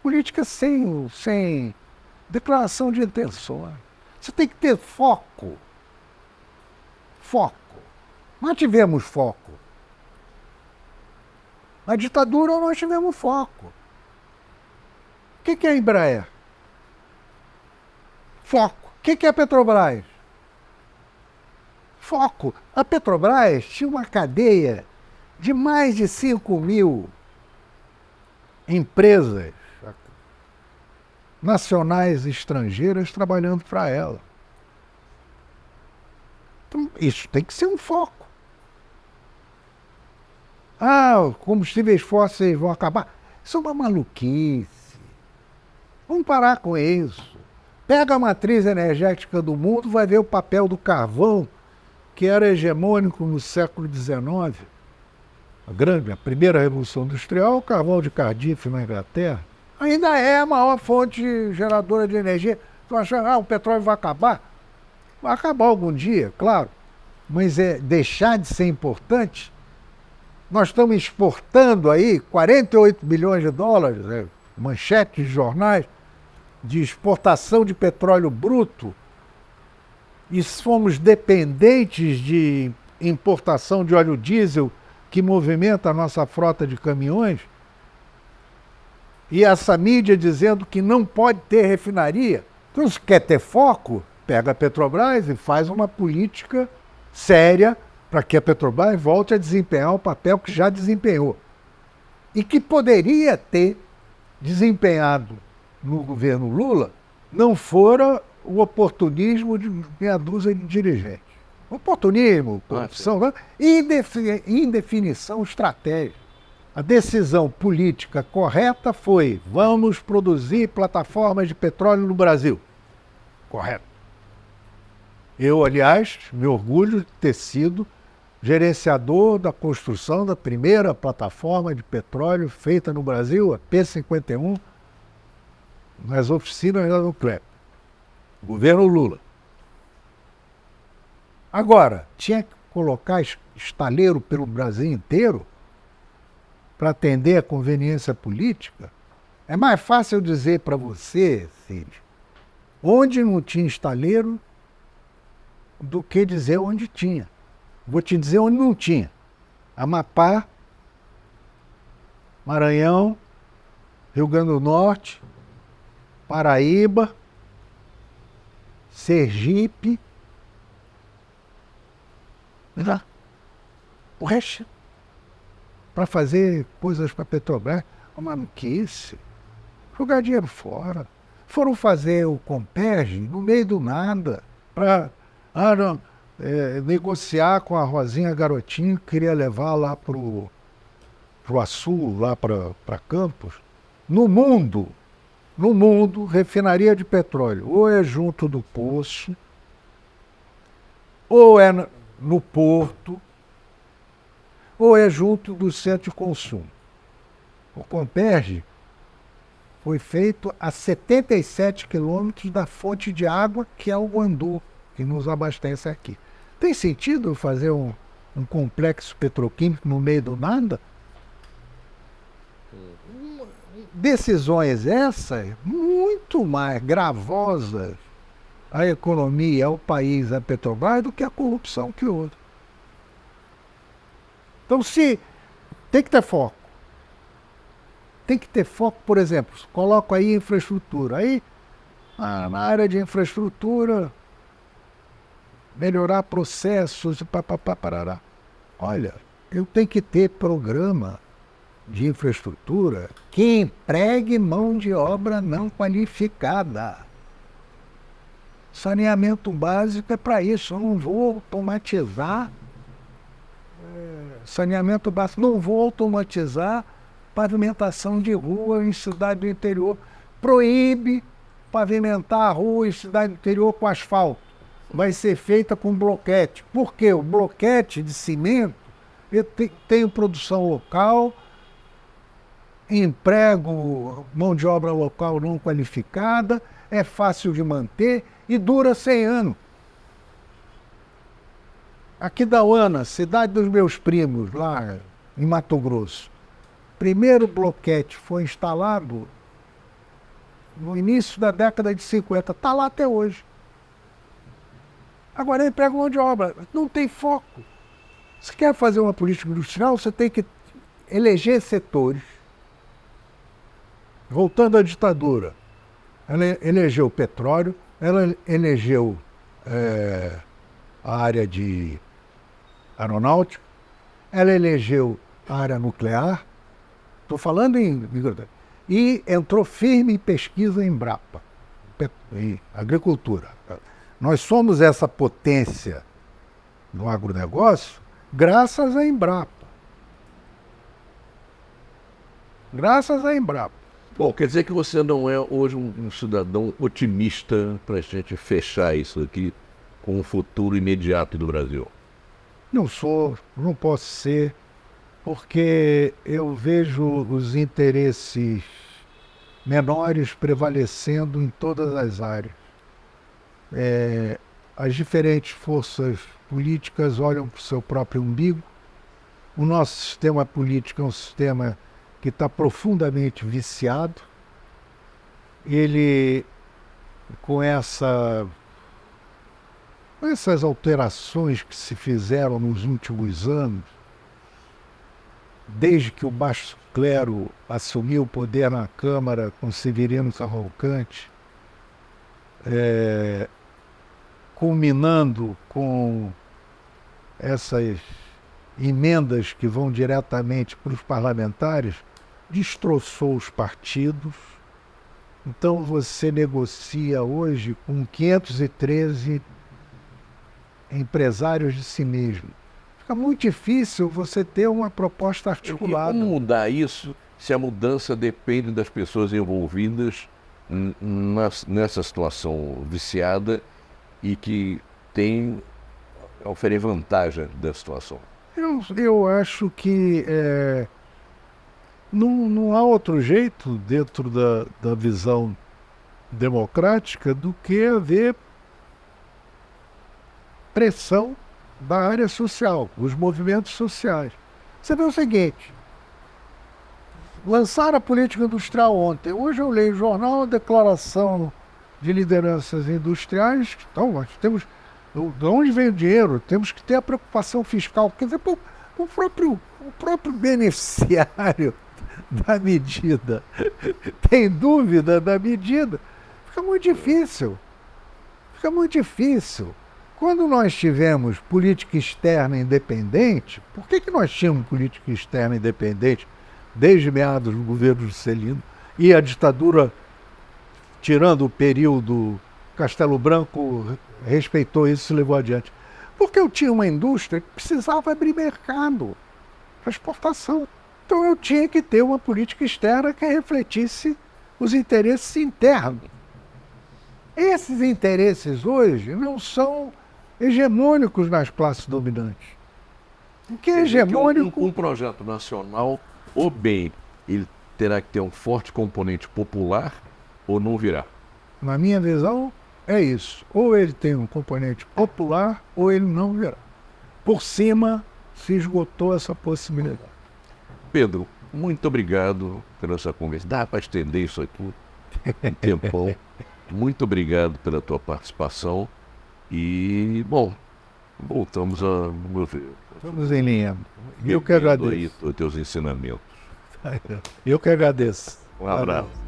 Política sem declaração de intenções. Você tem que ter foco. Foco. Nós tivemos foco. Na ditadura nós tivemos foco. O que é a Embraer? Foco. O que é a Petrobras? Foco. A Petrobras tinha uma cadeia de mais de 5.000 empresas nacionais e estrangeiras trabalhando para ela. Então, isso tem que ser um foco. Os combustíveis fósseis vão acabar. Isso é uma maluquice. Vamos parar com isso. Pega a matriz energética do mundo, vai ver o papel do carvão, que era hegemônico no século XIX. A primeira revolução industrial, o carvão de Cardiff na Inglaterra, ainda é a maior fonte geradora de energia. Estão achando, o petróleo vai acabar? Vai acabar algum dia, claro. Mas deixar de ser importante. Nós estamos exportando aí 48 bilhões de dólares, manchetes de jornais, de exportação de petróleo bruto, e somos dependentes de importação de óleo diesel que movimenta a nossa frota de caminhões, e essa mídia dizendo que não pode ter refinaria. Então, se quer ter foco, pega a Petrobras e faz uma política séria para que a Petrobras volte a desempenhar o papel que já desempenhou e que poderia ter desempenhado no governo Lula, não fora o oportunismo de meia dúzia de dirigentes. Oportunismo, corrupção, e indefinição estratégica. A decisão política correta foi: vamos produzir plataformas de petróleo no Brasil. Correto. Eu, aliás, me orgulho de ter sido gerenciador da construção da primeira plataforma de petróleo feita no Brasil, a P-51, nas oficinas da Nuclep. Governo Lula. Agora, tinha que colocar estaleiro pelo Brasil inteiro para atender a conveniência política? É mais fácil eu dizer para você, Cid, onde não tinha estaleiro, do que dizer onde tinha. Vou te dizer onde não tinha. Amapá, Maranhão, Rio Grande do Norte, Paraíba, Sergipe. O resto, para fazer coisas para a Petrobras, uma maluquice. Jogar dinheiro fora. Foram fazer o Comperj no meio do nada, para negociar com a Rosinha Garotinho, que queria levar lá pro Açu, lá para Campos. No mundo, refinaria de petróleo, ou é junto do poço, ou é no porto, ou é junto do centro de consumo. O Comperj foi feito a 77 quilômetros da fonte de água, que é o Guandu, que nos abastece aqui. Tem sentido fazer um complexo petroquímico no meio do nada? Decisões essas muito mais gravosas à economia, ao país, à Petrobras, do que a corrupção que houve. Então, se tem que ter foco. tem que ter foco, por exemplo, coloco aí infraestrutura. Aí, na área de infraestrutura, melhorar processos, parará. Olha, eu tenho que ter programa de infraestrutura que empregue mão de obra não qualificada. Saneamento básico é para isso. Eu não vou automatizar saneamento básico, não vou automatizar pavimentação de rua em cidade do interior. Proíbe pavimentar a rua em cidade do interior com asfalto. Vai ser feita com bloquete. Por quê? O bloquete de cimento, eu tenho produção local, emprego mão de obra local não qualificada, é fácil de manter e dura 100 anos. Aqui da Uana, cidade dos meus primos, lá em Mato Grosso, primeiro bloquete foi instalado no início da década de 50, está lá até hoje. Agora ele emprega mão de obra, não tem foco. Se quer fazer uma política industrial, você tem que eleger setores. Voltando à ditadura, ela elegeu o petróleo, ela elegeu a área de aeronáutica, ela elegeu a área nuclear, estou falando e entrou firme em pesquisa em Embrapa, em agricultura. Nós somos essa potência no agronegócio graças à Embrapa. Graças à Embrapa. Bom, quer dizer que você não é hoje um cidadão otimista para a gente fechar isso aqui com o futuro imediato do Brasil? Não sou, não posso ser, porque eu vejo os interesses menores prevalecendo em todas as áreas. As diferentes forças políticas olham para o seu próprio umbigo. O nosso sistema político é um sistema que está profundamente viciado. Ele, com essas alterações que se fizeram nos últimos anos, desde que o baixo clero assumiu o poder na Câmara com Severino Cavalcante, culminando com essas emendas que vão diretamente para os parlamentares, destroçou os partidos. Então você negocia hoje com 513 empresários de si mesmo. Fica muito difícil você ter uma proposta articulada. E como mudar isso se a mudança depende das pessoas envolvidas nessa situação viciada e que oferem vantagem da situação? Eu acho que não há outro jeito dentro da visão democrática do que haver pressão da área social, os movimentos sociais. Você vê o seguinte, lançaram a política industrial ontem, hoje eu leio o jornal, a declaração de lideranças industriais, então nós temos, de onde vem o dinheiro, temos que ter a preocupação fiscal, quer dizer, o próprio beneficiário da medida tem dúvida da medida, fica muito difícil. Quando nós tivemos política externa independente, por que nós tínhamos política externa independente desde meados do governo Juscelino e a ditadura, tirando o período Castelo Branco, respeitou isso e levou adiante? Porque eu tinha uma indústria que precisava abrir mercado para exportação. Então eu tinha que ter uma política externa que refletisse os interesses internos. Esses interesses hoje não são hegemônicos nas classes dominantes. O que é hegemônico? Um projeto nacional, ou bem, ele terá que ter um forte componente popular, ou não virá. Na minha visão, é isso. Ou ele tem um componente popular, ou ele não virá. Por cima, se esgotou essa possibilidade. Pedro, muito obrigado pela sua conversa. Dá para estender isso aqui um tempão. Muito obrigado pela tua participação. E, bom, voltamos a... Estamos em linha. Eu que agradeço. Aí os teus ensinamentos. Eu que agradeço. Um abraço.